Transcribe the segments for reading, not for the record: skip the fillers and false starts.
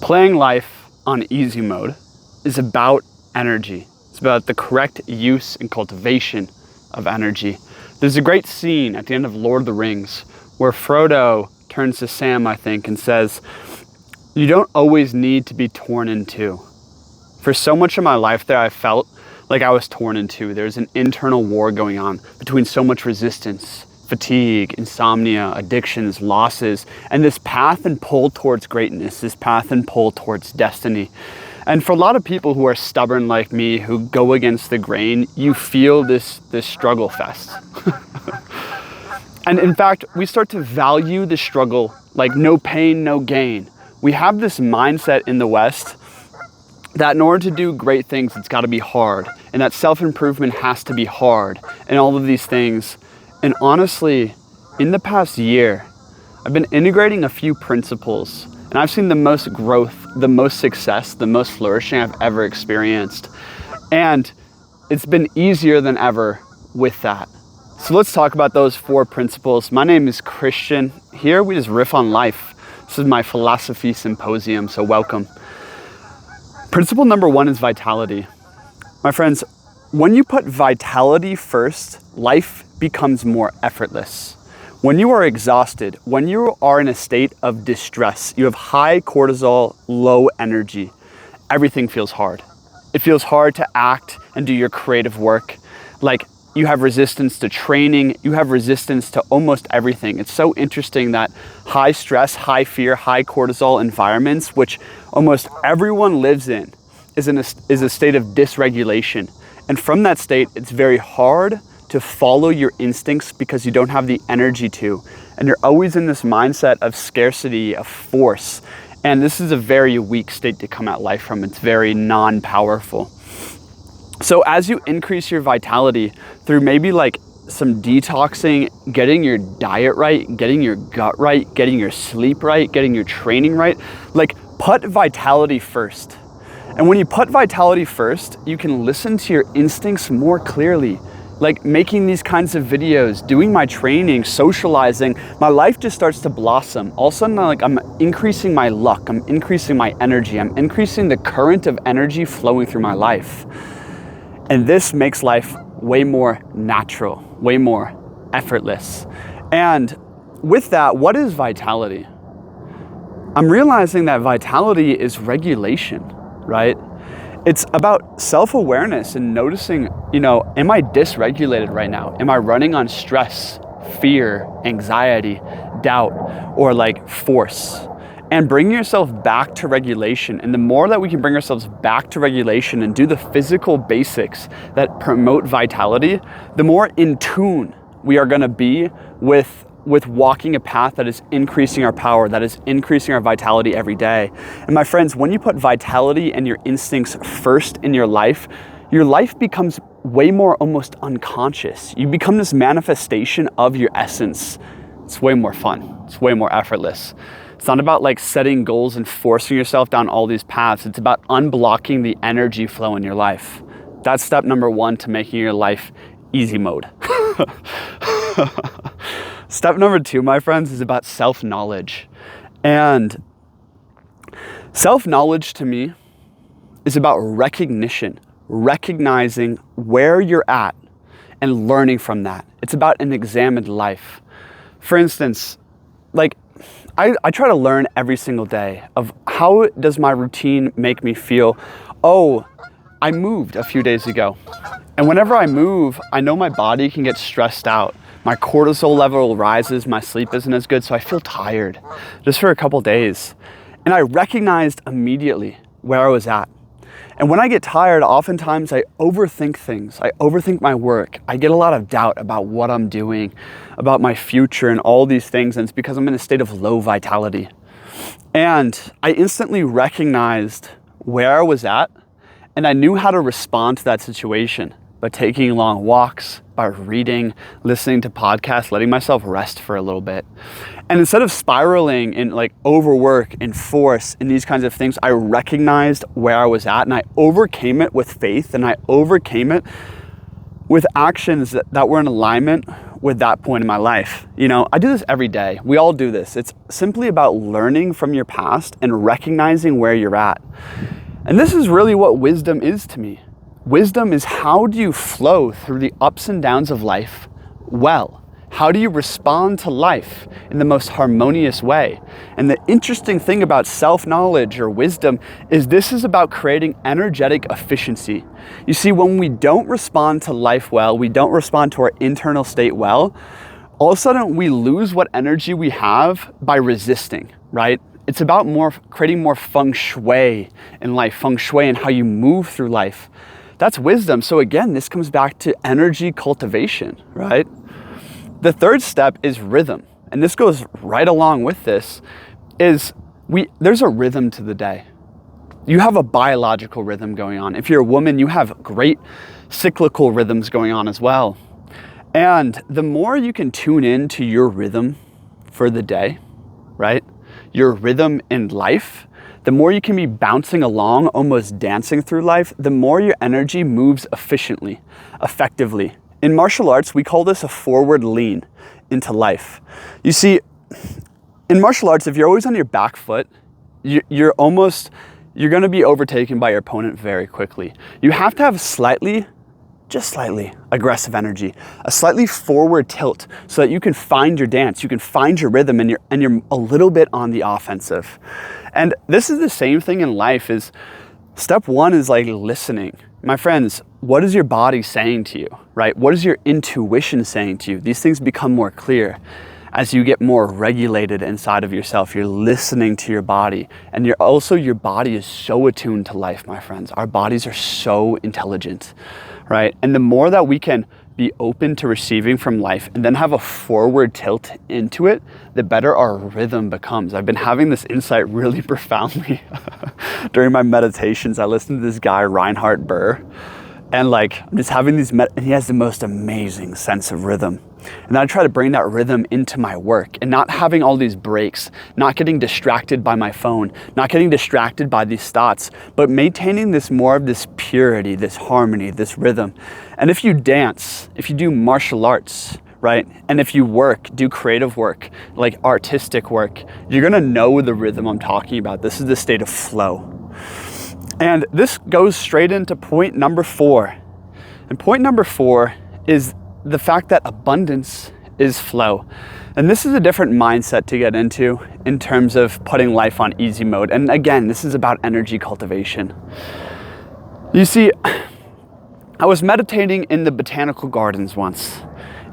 Playing life on easy mode is about energy. It's about the correct use and cultivation of energy. There's a great scene at the end of Lord of the Rings where Frodo turns to Sam, I think, and says, "You don't always need to be torn in two." For so much of my life there, I felt like I was torn in two. There's an internal war going on between so much resistance, fatigue, insomnia, addictions, losses, and this path and pull towards greatness, this path and pull towards destiny. And for a lot of people who are stubborn like me, who go against the grain, you feel this struggle fest. And in fact, we start to value the struggle like no pain, no gain. We have this mindset in the West that in order to do great things, it's got to be hard, and that self-improvement has to be hard, and all of these things. And honestly, in the past year, I've been integrating a few principles, and I've seen the most growth, the most success, the most flourishing I've ever experienced. And it's been easier than ever with that. So let's talk about those 4 principles. My name is Christian. Here we just riff on life. This is my philosophy symposium, so welcome. Principle number 1 is vitality. My friends, when you put vitality first, life becomes more effortless. When you are exhausted, when you are in a state of distress, you have high cortisol, low energy, everything feels hard. It feels hard to act and do your creative work. Like, you have resistance to training, you have resistance to almost everything. It's so interesting that high stress, high fear, high cortisol environments, which almost everyone lives in, is a state of dysregulation. And from that state, it's very hard to follow your instincts because you don't have the energy to. And you're always in this mindset of scarcity, of force. And this is a very weak state to come at life from. It's very non-powerful. So as you increase your vitality through maybe like some detoxing, getting your diet right, getting your gut right, getting your sleep right, getting your training right, like put vitality first. And when you put vitality first, you can listen to your instincts more clearly. Like making these kinds of videos, doing my training, socializing, my life just starts to blossom. All of a sudden, I'm increasing my luck, I'm increasing my energy, I'm increasing the current of energy flowing through my life. And this makes life way more natural, way more effortless. And with that, what is vitality? I'm realizing that vitality is regulation, right? It's about self-awareness and noticing, am I dysregulated right now? Am I running on stress, fear, anxiety, doubt, or like force? And bring yourself back to regulation. And the more that we can bring ourselves back to regulation and do the physical basics that promote vitality, the more in tune we are gonna be with walking a path that is increasing our power, that is increasing our vitality every day. And my friends, when you put vitality and your instincts first in your life becomes way more almost unconscious. You become this manifestation of your essence. It's way more fun. It's way more effortless. It's not about like setting goals and forcing yourself down all these paths. It's about unblocking the energy flow in your life. That's step number 1 to making your life easy mode. Step number 2, my friends, is about self-knowledge. And self-knowledge to me is about recognition, recognizing where you're at and learning from that. It's about an examined life. For instance, like I try to learn every single day of how does my routine make me feel. Oh, I moved a few days ago. And whenever I move, I know my body can get stressed out. My cortisol level rises, my sleep isn't as good, so I feel tired just for a couple days. And I recognized immediately where I was at. And when I get tired, oftentimes I overthink things. I overthink my work. I get a lot of doubt about what I'm doing, about my future and all these things. And it's because I'm in a state of low vitality. And I instantly recognized where I was at, and I knew how to respond to that situation by taking long walks, by reading, listening to podcasts, letting myself rest for a little bit. And instead of spiraling in like overwork and force and these kinds of things, I recognized where I was at and I overcame it with faith, and I overcame it with actions that were in alignment with that point in my life. I do this every day. We all do this. It's simply about learning from your past and recognizing where you're at. And this is really what wisdom is to me. Wisdom is, how do you flow through the ups and downs of life well? How do you respond to life in the most harmonious way? And the interesting thing about self-knowledge or wisdom is this is about creating energetic efficiency. You see, when we don't respond to life well, we don't respond to our internal state well, all of a sudden we lose what energy we have by resisting, right? It's about creating more feng shui in life, feng shui in how you move through life. That's wisdom. So again, this comes back to energy cultivation, right? The third step is rhythm. And this goes right along with this, there's a rhythm to the day. You have a biological rhythm going on. If you're a woman, you have great cyclical rhythms going on as well. And the more you can tune in to your rhythm for the day, right? Your rhythm in life, the more you can be bouncing along, almost dancing through life, the more your energy moves efficiently, effectively. In martial arts, we call this a forward lean into life. You see, in martial arts, if you're always on your back foot, you're going to be overtaken by your opponent very quickly. You have to have just slightly aggressive energy, a slightly forward tilt so that you can find your dance, you can find your rhythm, and you're a little bit on the offensive. And this is the same thing in life. Is step one is like listening. My friends, what is your body saying to you, right? What is your intuition saying to you? These things become more clear as you get more regulated inside of yourself. You're listening to your body, and your body is so attuned to life, my friends. Our bodies are so intelligent, right? And the more that we can be open to receiving from life and then have a forward tilt into it, the better our rhythm becomes. I've been having this insight really profoundly during my meditations. I listened to this guy, Reinhard Burr, and I'm just having and he has the most amazing sense of rhythm. And I try to bring that rhythm into my work and not having all these breaks, not getting distracted by my phone, not getting distracted by these thoughts, but maintaining more of this purity, this harmony, this rhythm. And if you dance, if you do martial arts, right? And if you do creative work, like artistic work, you're gonna know the rhythm I'm talking about. This is the state of flow. And this goes straight into point number 4. And point number 4 is the fact that abundance is flow. And this is a different mindset to get into in terms of putting life on easy mode. And again, this is about energy cultivation. You see, I was meditating in the botanical gardens once,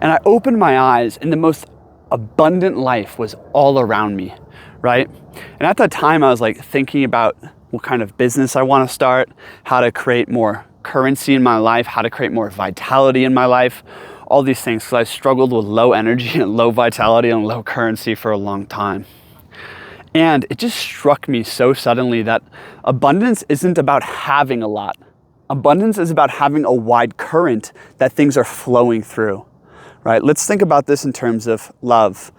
and I opened my eyes and the most abundant life was all around me, right? And at that time I was thinking about what kind of business I want to start, how to create more currency in my life, how to create more vitality in my life, all these things, because I struggled with low energy and low vitality and low currency for a long time. And it just struck me so suddenly that abundance isn't about having a lot. Abundance is about having a wide current that things are flowing through, right? Let's think about this in terms of love.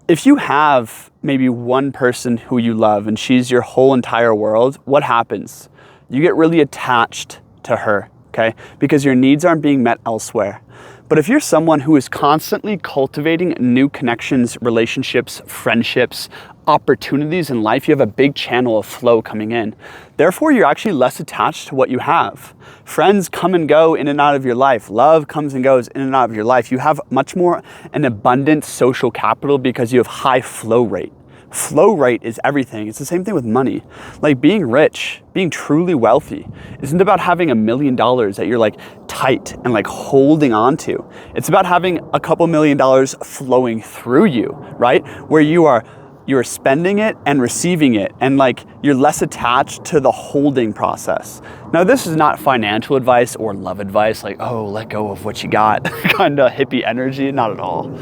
If you have maybe one person who you love and she's your whole entire world, what happens? You get really attached to her, okay? Because your needs aren't being met elsewhere. But if you're someone who is constantly cultivating new connections, relationships, friendships, opportunities in life, you have a big channel of flow coming in. Therefore, you're actually less attached to what you have. Friends come and go in and out of your life. Love comes and goes in and out of your life. You have much more an abundant social capital because you have high flow rate. Flow rate is everything. It's the same thing with money. Being rich, being truly wealthy isn't about having $1 million that you're tight and holding on to. It's about having a couple $1 million flowing through you, right? Where you're spending it and receiving it, and you're less attached to the holding process. Now, this is not financial advice or love advice, oh, let go of what you got, kind of hippie energy, not at all.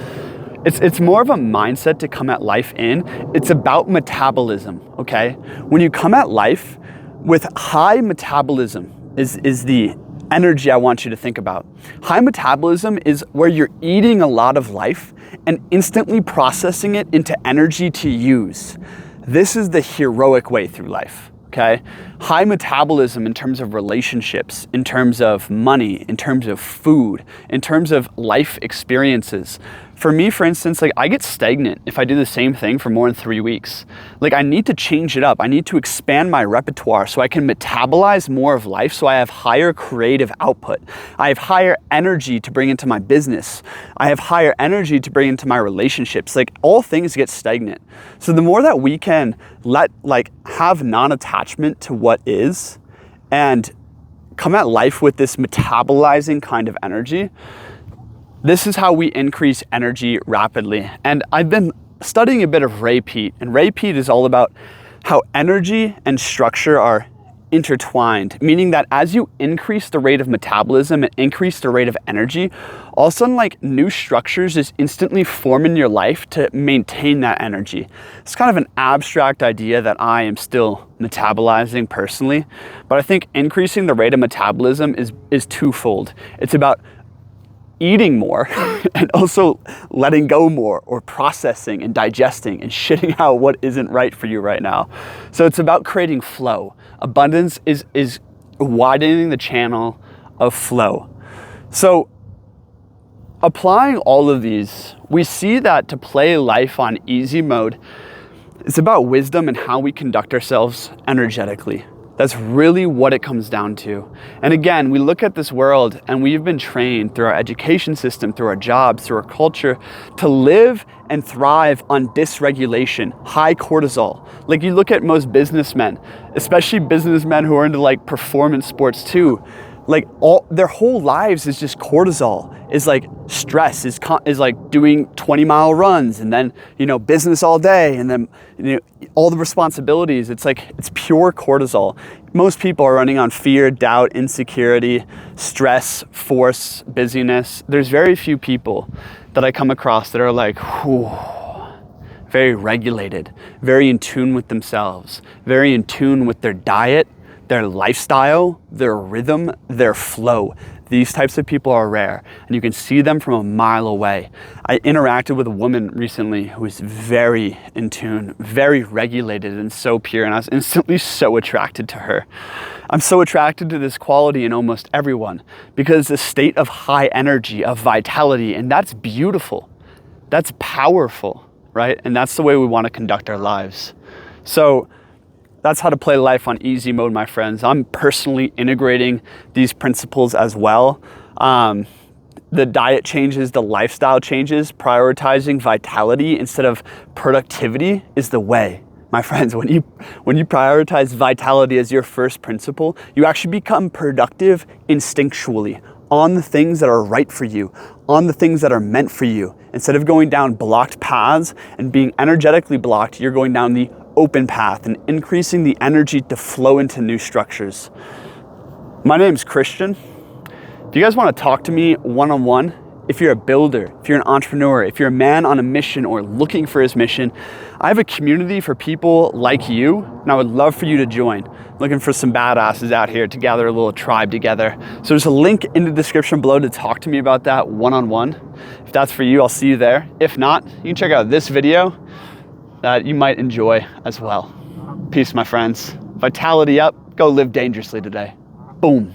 It's more of a mindset to come at life in. It's about metabolism, okay? When you come at life with high metabolism is the energy I want you to think about. High metabolism is where you're eating a lot of life and instantly processing it into energy to use. This is the heroic way through life, okay? High metabolism in terms of relationships, in terms of money, in terms of food, in terms of life experiences. For me, for instance, like I get stagnant if I do the same thing for more than 3 weeks. Like I need to change it up. I need to expand my repertoire so I can metabolize more of life, so I have higher creative output. I have higher energy to bring into my business. I have higher energy to bring into my relationships. Like all things get stagnant. So the more that we can have non-attachment to what is and come at life with this metabolizing kind of energy, this is how we increase energy rapidly. And I've been studying a bit of Ray Peat, and Ray Peat is all about how energy and structure are intertwined, meaning that as you increase the rate of metabolism and increase the rate of energy, all of a sudden like new structures just instantly form in your life to maintain that energy. It's kind of an abstract idea that I am still metabolizing personally, but I think increasing the rate of metabolism is twofold. It's about eating more and also letting go more, or processing and digesting and shitting out what isn't right for you right now. So it's about creating flow. Abundance is widening the channel of flow. So applying all of these, we see that to play life on easy mode, it's about wisdom and how we conduct ourselves energetically. That's really what it comes down to. And again, we look at this world and we've been trained through our education system, through our jobs, through our culture, to live and thrive on dysregulation, high cortisol. Like you look at most businessmen, especially businessmen who are into like performance sports too, like all their whole lives is just cortisol, is like stress, is like doing 20-mile runs and then, business all day and then, all the responsibilities. It's like, it's pure cortisol. Most people are running on fear, doubt, insecurity, stress, force, busyness. There's very few people that I come across that are like, whew, very regulated, very in tune with themselves, very in tune with their diet, their lifestyle, their rhythm, their flow. These types of people are rare, and you can see them from a mile away. I interacted with a woman recently who was very in tune, very regulated and so pure, and I was instantly so attracted to her. I'm so attracted to this quality in almost everyone because it's a state of high energy, of vitality, and that's beautiful. That's powerful, right? And that's the way we want to conduct our lives. So that's how to play life on easy mode, my friends. I'm personally integrating these principles as well. The diet changes, the lifestyle changes, prioritizing vitality instead of productivity is the way. My friends, when you prioritize vitality as your first principle, you actually become productive instinctually on the things that are right for you, on the things that are meant for you. Instead of going down blocked paths and being energetically blocked, you're going down the open path and increasing the energy to flow into new structures. My name's Christian. If you guys want to talk to me one-on-one, if you're a builder, if you're an entrepreneur, if you're a man on a mission or looking for his mission, I have a community for people like you, and I would love for you to join. Looking for some badasses out here to gather a little tribe together. So there's a link in the description below to talk to me about that one-on-one. If that's for you, I'll see you there. If not, you can check out this video that you might enjoy as well. Peace, my friends. Vitality up. Go live dangerously today. Boom.